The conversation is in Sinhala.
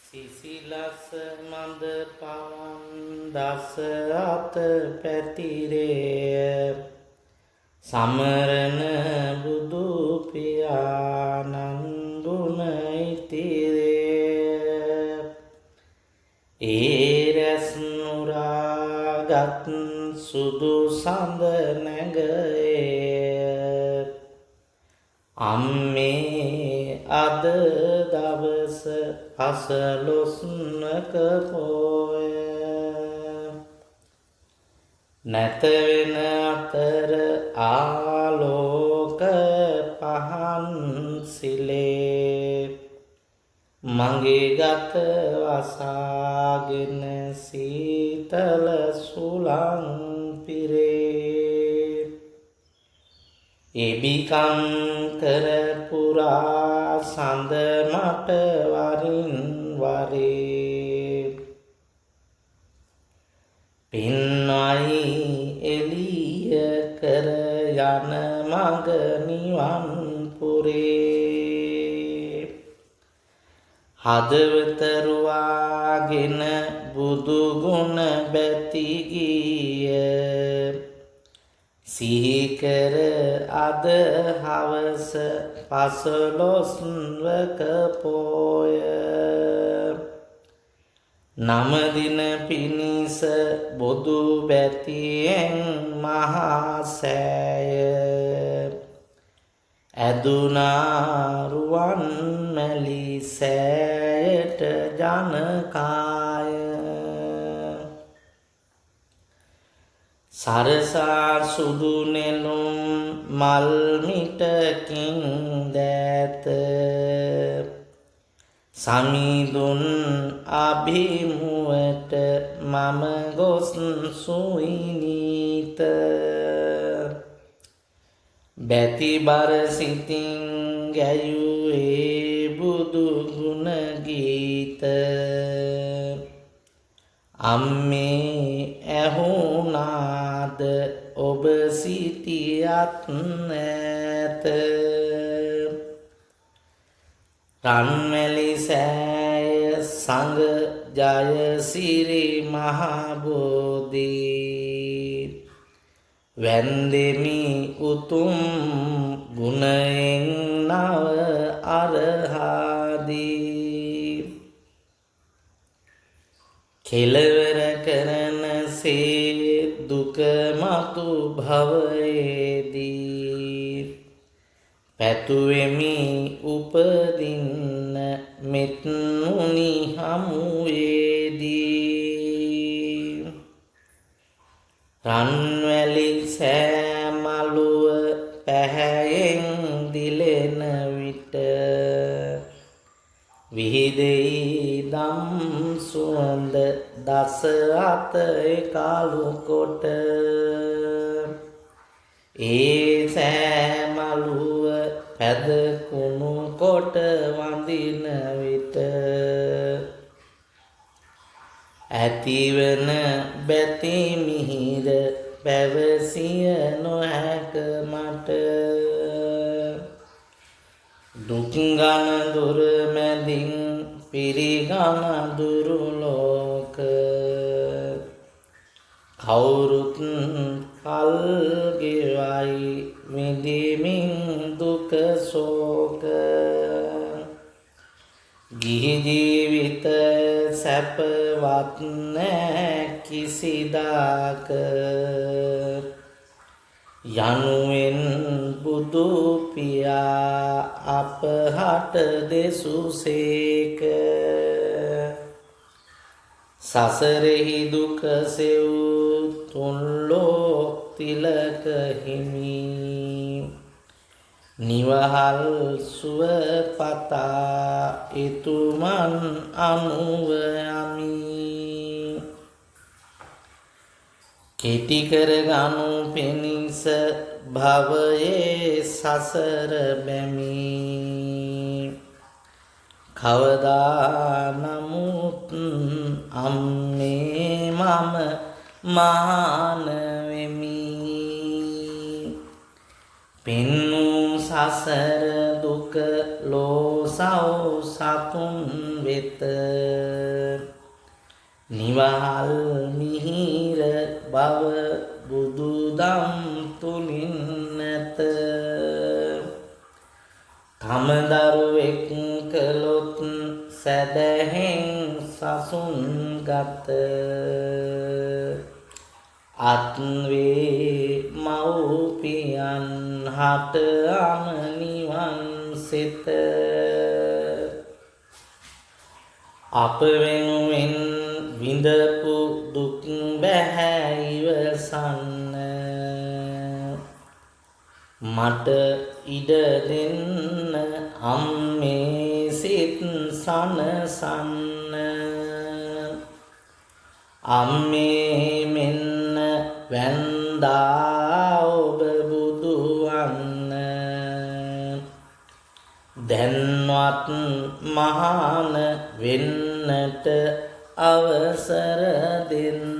සිසිලස මඳ පවන් දස අත පැතිරේ සමරන බුදු පියාණන් ගුණ ඉතිරේ ඒ රැස් නුරාගත් සුදු සඳ නැගයේ අම්මේ අද දවස පසළොස්වක පෝය නැත වෙන අතර ආලෝක පහන් සිලේ මගේ ගත වසාගෙන සීතල සුළං පිරේ එබිකම් කර පුරා සඳ මට වරින් වරේ පින්වයි එළිය කර යන මඟ නිවන් පුරේ හදවත රුවාගෙන බුදු ගුණ බැති ගිය සිහිකර අද හවස පසළොස්වක පෝය නමදින පිණිස බොදු බැතියෙන් මහා සෑය ඇදුනා රුවන් මැලි සෑයට ජනකාය සරසා සුදු නෙළුම් මල් මිටකින් දෑත සමිඳුන් අභිමුවට මම ගොස් සුවිනීත බැතිබර සිතින් ගැයුවේ බුදු ගුණ ගීත අම්මේ ඇහුණාද ඔබ සිටියත් නැත රන්මැලි සෑය සඟ ජයසිරි මහබෝධි වැන්දෙමි උතුම් ගුණයෙන් නව අරහාදී කෙලවර කරන සේ දුක මතු භවයේදී පැතුවෙමි උපදින්න මෙත් මුනි හමුවේදී රන්වැලි සෑමලුව පැහැයෙන් දිලෙන විට විහිදෙයි දම් සුවඳ දස අත එකලු කොට ඒ සෑමලුව පැදකුණු කොට වඳින විට ඇතිවන බැති මිහිර පැවසිය නොහැක මට දුක්ගන දුර මැදින් පිරිගන දුරු ලෝක කවුරුත් කල් ගෙවයි විඳිමින් දුක ශෝක ගිහි ජීවිත සැපවත් නෑ කිසිදාක යනුවෙන් බුදු පියා අපහට දෙසුසේක සසරෙහි දුක සෙව් තුන්ලෝක තිලක හිමි නිවහල් සුව පතා එතුමන් අනුව යමි කෙටි කරගනු පිණිස භවයේ සසර බැමි කවදා නමුත් අම්මේ මම මාන වෙමි පින්නු සසර දුක ලෝසව් සතුන් වෙත නිවහල් මිහිර බව බුදුදම් තුලින් නැත තම දරුවෙක් කළොත් සැදැහෙන් සසුන් ගත අත්වේ මව්පියන් හට අමනිවන් සිත අප වෙනුවෙන් විඳපු දුක් බැහැ ඉවසන්න මට ඉඩ දෙන්න අම්මේ සිත් සනසන්න අම්මේ මෙන්න වැන්දා ඔබ බුදුවන්න දැන්වත් මහාන වෙන්නට අවසර දෙන්න